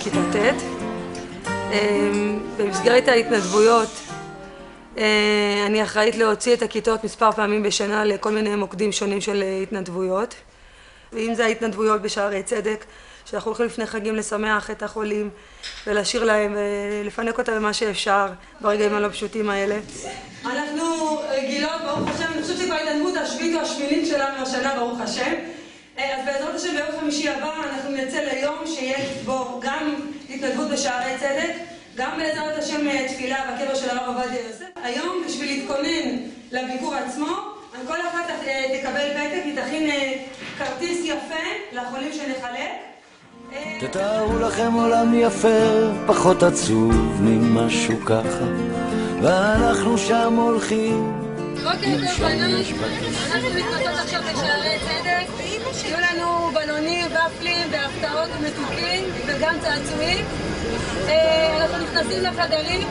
בכיתה ט'. במסגרת ההתנדבויות אני אחראית להוציא את הכיתות מספר פעמים בשנה לכל מיני מוקדים שונים של התנדבויות. ואם זה ההתנדבויות בשערי צדק, שאנחנו הולכים לפני חגים לשמח את החולים ולשיר להם ולפנק אותם במה שאפשר ברגעים הלא פשוטים האלה. אנחנו רגילות, ברוך השם, אני חושבת שכבר ההתנדבות השביעית או השמינית שלנו השנה, ברוך השם. אז בעזרת השם ביום חמישי הבא אנחנו נצא ליום שיש בו גם התנדבות בשערי צדק, גם בעזרת השם תפילה בקבר של הרב עובדיה יוסף. היום בשביל להתכונן לביקור עצמו, כל אחת תקבל פתק, היא תכין כרטיס יפה לחולים שנחלק. תתארו לכם עולם יפה, פחות עצוב ממשהו ככה, ואנחנו שם הולכים. בוקר טוב בנות, אנחנו מתנדבות עכשיו בשערי צדק. יהיו לנו בלונים, ופלים, בהפתעות ומתוקים וגם צעצועים. אנחנו נכנסים לחדרים,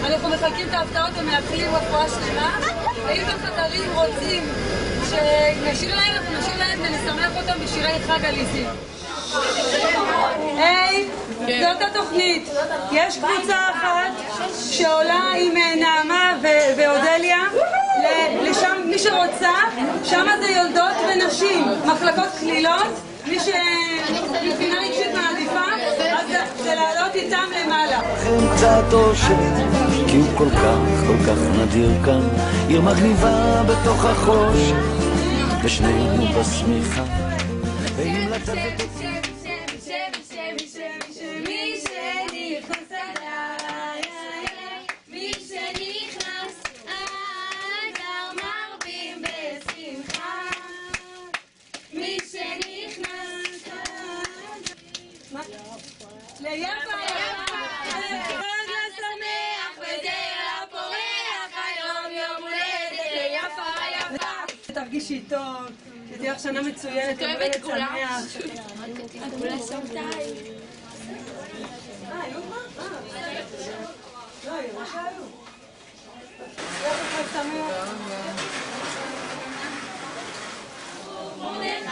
אנחנו מחלקים את ההפתעות ומאחלים רפואה שלמה. ואם בחדרים רוצים שנשאיר להם, אנחנו נשאיר להם ונשמח אותם בשירי חג הליסים. היי, זאת התוכנית. יש קבוצה אחת שעולה עם נעמה ואודליה לשם, מי שרוצה, שם זה יולדות ונשים, מחלקות כלילות. מי שמבחינה רגשית מעדיפה, אז זה לעלות איתם למעלה. לכם קצת אושר, כי הוא כל כך נדיר כאן, עיר מגניבה בתוך החושך, ושנינו בשמיכה, ואם לטפת ליפה חג לשמח וזרע פורח, היום יום הולדת ליפה. תרגישי טוב, שתהיה לך שנה מצוינת, יום הולדת שמח. כולה סרטאי. היו מה? לא, היו מה שהיו. יום חג שמח. מרדכי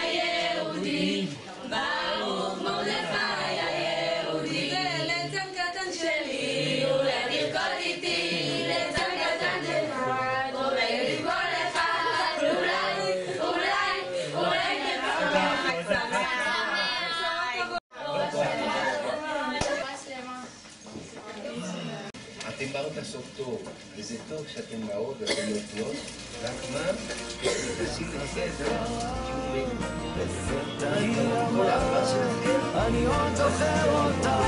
היהודי, ברוך מרדכי היהודי, לצם קטן שלי ולתרקוד איתי, לצם קטן שלך, עובד עם כל אחד, אולי נפרח אתם באות לעשות טוב, וזה טוב שאתם באות ואתם נותנות, רק מה? תעשי בסדר, אני עוד זוכר אותה,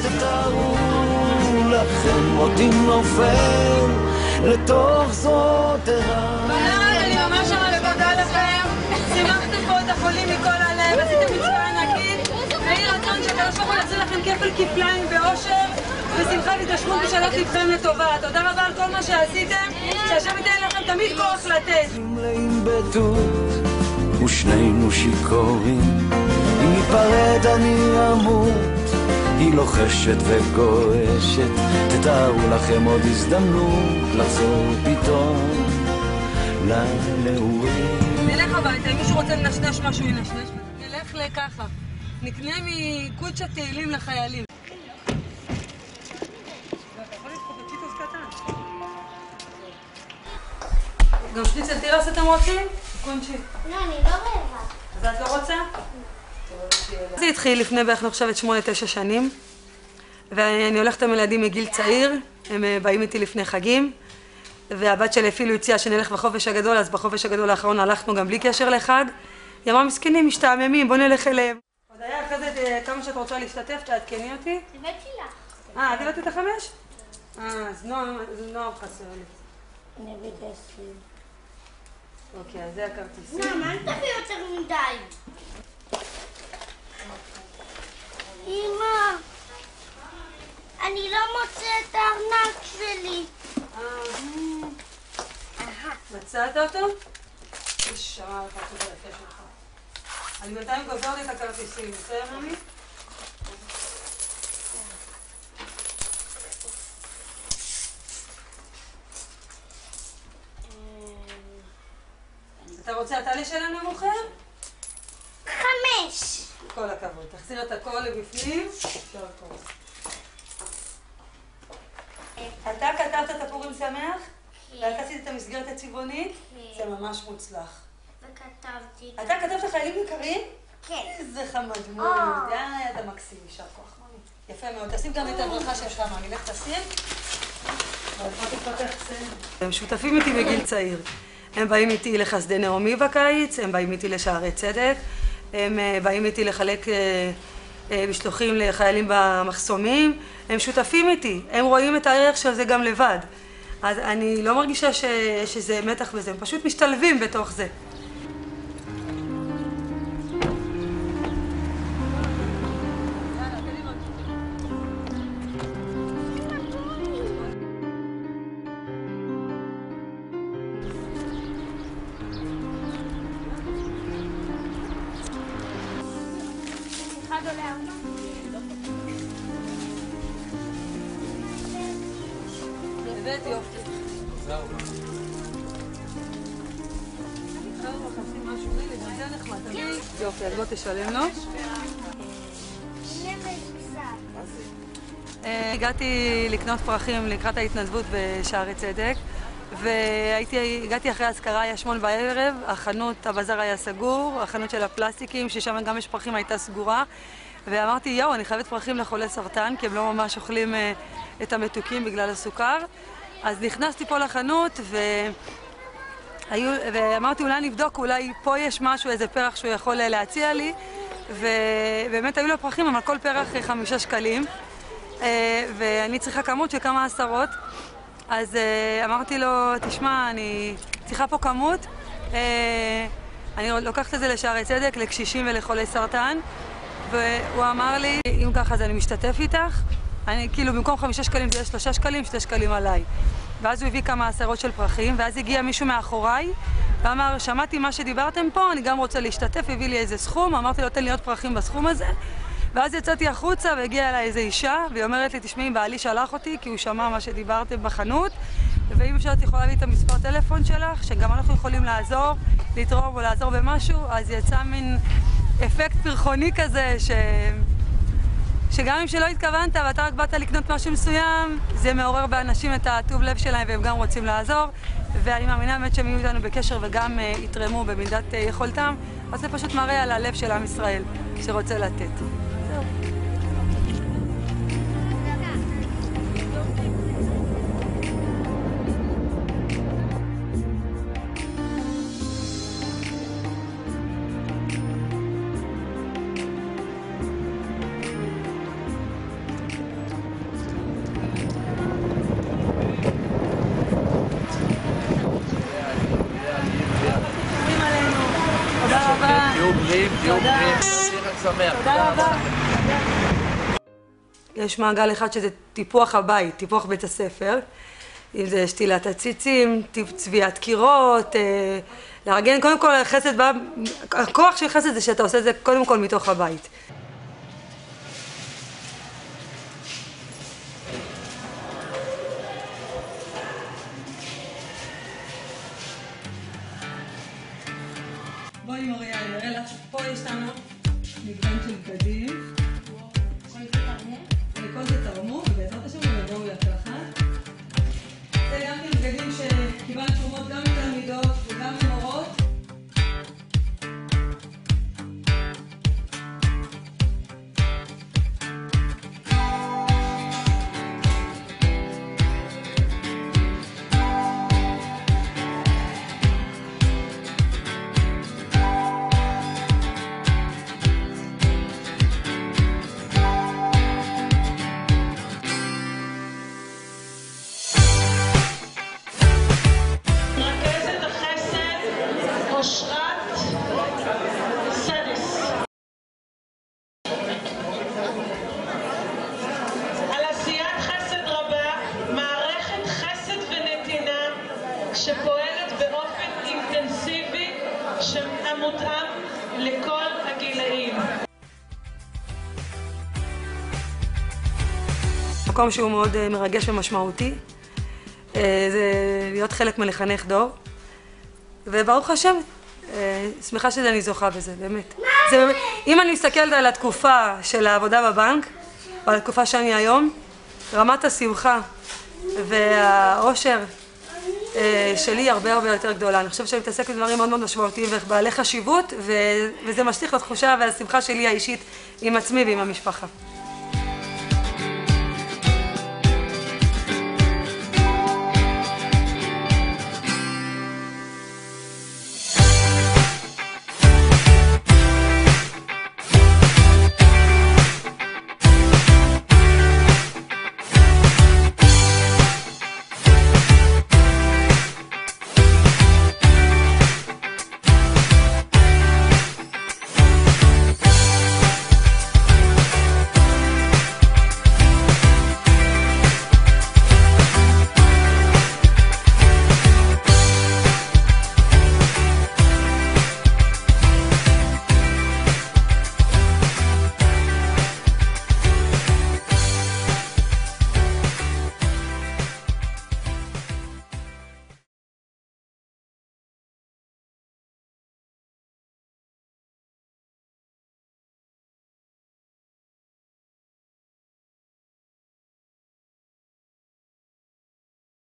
תתארו לכם אותי נופל לתוך זאת ערה. בנות, אני ממש מודה לכם, שימחתם פה את החולים מכל הלב, עשיתם מצווה ענקית, ויהי רצון שהקדוש ברוך הוא יחזיר לכם כפל כפליים באושר ושמחה והתגשמות בשלום לבכם לטובה. תודה רבה על כל מה שעשיתם, שהשם ייתן לכם תמיד כוח לתת. מלאים בטות ושנינו שיכורים, אם ניפרד אני אמות, היא לוחשת וגועשת, תתארו לכם עוד הזדמנות לחזור פתאום לנעורים. נלך הביתה, אם מישהו רוצה לנשנש משהו ינשנש, נלך לככה, נקנה מקודש התהילים לחיילים. גם שניצל תירס אתם רוצים? קונצ'י. לא, אני לא רעבה. אז את לא רוצה? זה התחיל לפני בערך אני חושבת 8-9 שנים, ואני הולכת עם ילדים מגיל צעיר, הם באים איתי לפני חגים, והבת שלי אפילו הציעה שנלך בחופש הגדול, אז בחופש הגדול האחרון הלכנו גם בלי קשר לחג. היא אמרה, מסכנים, משתעממים, בוא נלך אליהם. עוד היה אחרי זה כמה שאת רוצה להשתתף, תעדכני אותי. הבאתי לך. את הבאת את 5? אז נועם חסר לי. אני הבאתי 20. אוקיי, אז זה הכרטיסים. מה, אל תביא יותר מדי. אמא, אני לא מוצא את הארנק שלי. מצאת אותו? יש שעה אחת שזה יפה שלך. אני בינתיים גוזרת את הכרטיסים, בסדר רמי? אתה רוצה אתה לשלם למוכר? 5. כל הכבוד. תחזיר את הכל לבפנים. אתה כתבת את הפורים שמח? ואת עשית את המסגרת הצבעונית? זה ממש מוצלח. וכתבתי... אתה כתבת חיילים יקרים? כן. איזה חמדמון. אתה מקסים, יישר כוח. יפה מאוד. תשים גם את הברכה שלך, מה? נלך תשים? הם שותפים איתי בגיל צעיר. הם באים איתי לחסדי נעמי בקיץ, הם באים איתי לשערי צדק, הם באים איתי לחלק משלוחים לחיילים במחסומים, הם שותפים איתי, הם רואים את הערך של זה גם לבד. אז אני לא מרגישה שזה מתח בזה, הם פשוט משתלבים בתוך זה. באמת יופי. זהו. מחפשים משהו מילי, זה נחמד. יופי, אז בוא תשלם לו. הגעתי לקנות פרחים לקראת ההתנדבות בשערי צדק, והגעתי אחרי האזכרה, היה 8 בערב, החנות, הבזאר היה סגור, החנות של הפלסטיקים, ששם גם יש פרחים, הייתה סגורה, ואמרתי, יואו, אני חייבת פרחים לחולי סרטן, כי הם לא ממש אוכלים את המתוקים בגלל הסוכר. אז נכנסתי פה לחנות, ואמרתי, אולי נבדוק, אולי פה יש משהו, איזה פרח שהוא יכול להציע לי, ובאמת היו לו פרחים, אבל כל פרח 5 שקלים, ואני צריכה כמות של כמה עשרות, אז אמרתי לו, תשמע, אני צריכה פה כמות, אני לוקחת את זה לשערי צדק, לקשישים ולחולי סרטן, והוא אמר לי, אם ככה אז אני משתתף איתך, אני כאילו במקום 5 שקלים זה יהיה 3 שקלים, 2 שקלים עליי. ואז הוא הביא כמה עשרות של פרחים, ואז הגיע מישהו מאחוריי, ואמר, שמעתי מה שדיברתם פה, אני גם רוצה להשתתף, הביא לי איזה סכום, אמרתי לו, תן לי עוד פרחים בסכום הזה, ואז יצאתי החוצה והגיעה אליי איזו אישה, והיא אומרת לי, תשמעי, בעלי שלח אותי, כי הוא שמע מה שדיברתם בחנות, ואם אפשר את יכולה להביא את המספר טלפון שלך, שגם אנחנו יכולים לעזור, לתרום או לעזור במשהו, אז יצא מין אפקט פרחוני כזה, שגם אם שלא התכוונת ואתה רק באת לקנות משהו מסוים, זה מעורר באנשים את הטוב לב שלהם והם גם רוצים לעזור, ואני מאמינה באמת שהם יהיו איתנו בקשר וגם יתרמו במידת יכולתם, אז זה פשוט מראה על הלב של עם ישראל שרוצה לתת. זהו. תודה רבה. יש מעגל אחד שזה טיפוח הבית, טיפוח בית הספר, אם זה שתילת הציצים, צביעת קירות, לארגן, קודם כל חסד בא, הכוח של חסד זה שאתה עושה את זה קודם כל מתוך הבית. בואי מוריה, אני אראה לך, פה יש לנו מגוון של בגדים. כל זה תרמו, ובעזרת השם הם יבואו לקחת. זה גם בגדים שקיבלנו תרומות גם מתלמידות וגם ממורות. שפועלת באופן אינטנסיבי שמותאם לכל הגילאים. מקום שהוא מאוד מרגש ומשמעותי, זה להיות חלק מלחנך דור, וברוך השם, שמחה שאני זוכה בזה, באמת. אם אני מסתכלת על התקופה של העבודה בבנק, או על התקופה שאני היום, רמת השמחה והאושר שלי היא הרבה יותר גדולה. אני חושבת שאני מתעסקת בדברים מאוד משמעותיים ובעלי חשיבות, וזה משליך לתחושה והשמחה שלי האישית עם עצמי ועם המשפחה.